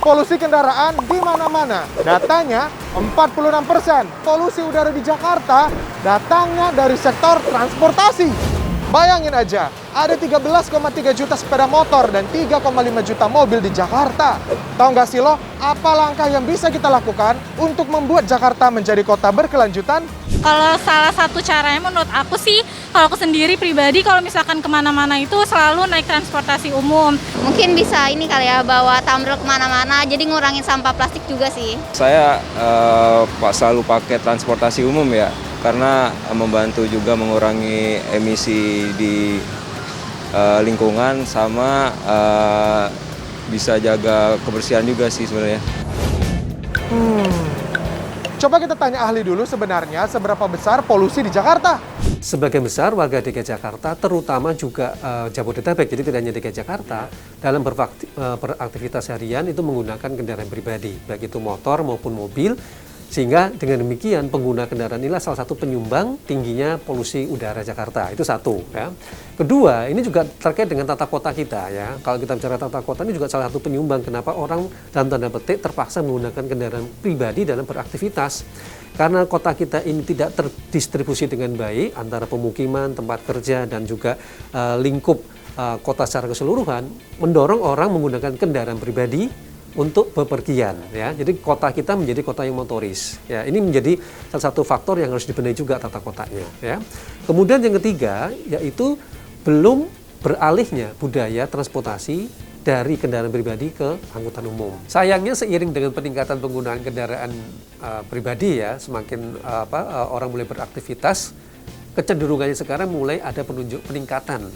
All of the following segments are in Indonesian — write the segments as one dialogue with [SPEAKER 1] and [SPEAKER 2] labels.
[SPEAKER 1] Polusi kendaraan di mana-mana. Datanya 46%. Polusi udara di Jakarta datangnya dari sektor transportasi. Bayangin aja, ada 13,3 juta sepeda motor dan 3,5 juta mobil di Jakarta. Tahu nggak sih lo, apa langkah yang bisa kita lakukan untuk membuat Jakarta menjadi kota berkelanjutan?
[SPEAKER 2] Kalau salah satu caranya menurut aku sih, kalau aku sendiri pribadi kalau misalkan kemana-mana itu selalu naik transportasi umum.
[SPEAKER 3] Mungkin bisa ini kali ya, bawa tumbler kemana-mana, jadi ngurangin sampah plastik juga sih.
[SPEAKER 4] Saya selalu pakai transportasi umum ya, karena membantu juga mengurangi emisi di lingkungan sama bisa jaga kebersihan juga sih sebenarnya.
[SPEAKER 1] Coba kita tanya ahli dulu sebenarnya seberapa besar polusi di Jakarta.
[SPEAKER 5] Sebagian besar warga DKI Jakarta, terutama juga Jabodetabek, jadi tidak hanya DKI Jakarta, dalam beraktivitas harian itu menggunakan kendaraan pribadi, baik itu motor maupun mobil, sehingga dengan demikian pengguna kendaraan inilah salah satu penyumbang tingginya polusi udara Jakarta. Itu satu. Ya. Kedua, ini juga terkait dengan tata kota kita. Ya. Kalau kita bicara tata kota, ini juga salah satu penyumbang kenapa orang dalam tanda petik terpaksa menggunakan kendaraan pribadi dalam beraktivitas. Karena kota kita ini tidak terdistribusi dengan baik antara pemukiman, tempat kerja, dan juga lingkup kota secara keseluruhan, mendorong orang menggunakan kendaraan pribadi untuk bepergian, ya. Jadi kota kita menjadi kota yang motoris, ya. Ini menjadi salah satu faktor yang harus dibenahi juga tata kotanya, ya. Kemudian yang ketiga yaitu belum beralihnya budaya transportasi dari kendaraan pribadi ke angkutan umum. Sayangnya seiring dengan peningkatan penggunaan kendaraan pribadi, ya, semakin orang mulai beraktivitas, kecenderungannya sekarang mulai ada peningkatan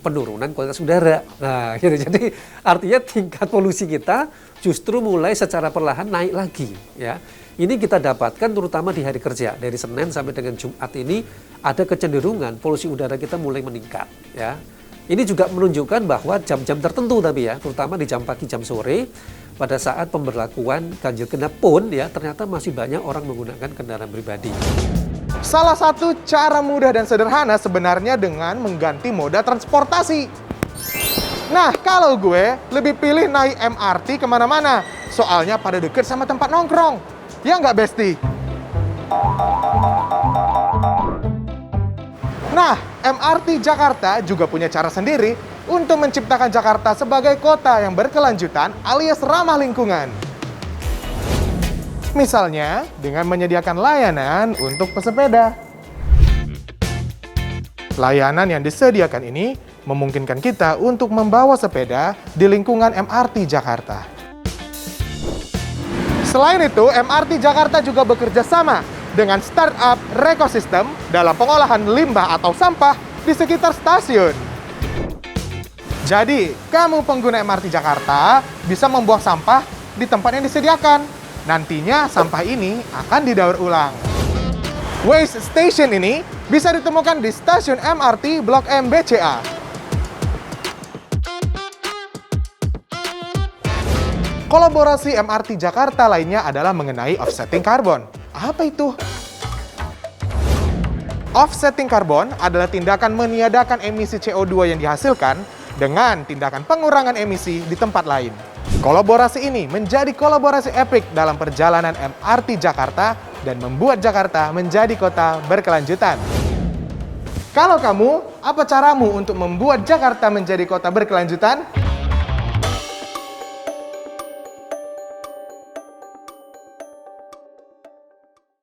[SPEAKER 5] penurunan kualitas udara. Nah, gitu. Jadi artinya tingkat polusi kita justru mulai secara perlahan naik lagi, ya. Ini kita dapatkan terutama di hari kerja, dari Senin sampai dengan Jumat ini ada kecenderungan polusi udara kita mulai meningkat, ya. Ini juga menunjukkan bahwa jam-jam tertentu tapi ya, terutama di jam pagi, jam sore, pada saat pemberlakuan ganjil genap pun ya ternyata masih banyak orang menggunakan kendaraan pribadi.
[SPEAKER 1] Salah satu cara mudah dan sederhana sebenarnya dengan mengganti moda transportasi. Nah, kalau gue lebih pilih naik MRT kemana-mana. Soalnya pada deket sama tempat nongkrong. Ya nggak, Besti? Nah, MRT Jakarta juga punya cara sendiri untuk menciptakan Jakarta sebagai kota yang berkelanjutan alias ramah lingkungan. Misalnya, dengan menyediakan layanan untuk pesepeda. Layanan yang disediakan ini memungkinkan kita untuk membawa sepeda di lingkungan MRT Jakarta. Selain itu, MRT Jakarta juga bekerja sama dengan startup Rekosistem dalam pengolahan limbah atau sampah di sekitar stasiun. Jadi, kamu pengguna MRT Jakarta bisa membuang sampah di tempat yang disediakan. Nantinya sampah ini akan didaur ulang. Waste Station ini bisa ditemukan di stasiun MRT Blok M BCA. Kolaborasi MRT Jakarta lainnya adalah mengenai offsetting karbon. Apa itu? Offsetting karbon adalah tindakan meniadakan emisi CO2 yang dihasilkan dengan tindakan pengurangan emisi di tempat lain. Kolaborasi ini menjadi kolaborasi epik dalam perjalanan MRT Jakarta dan membuat Jakarta menjadi kota berkelanjutan. Kalau kamu, apa caramu untuk membuat Jakarta menjadi kota berkelanjutan?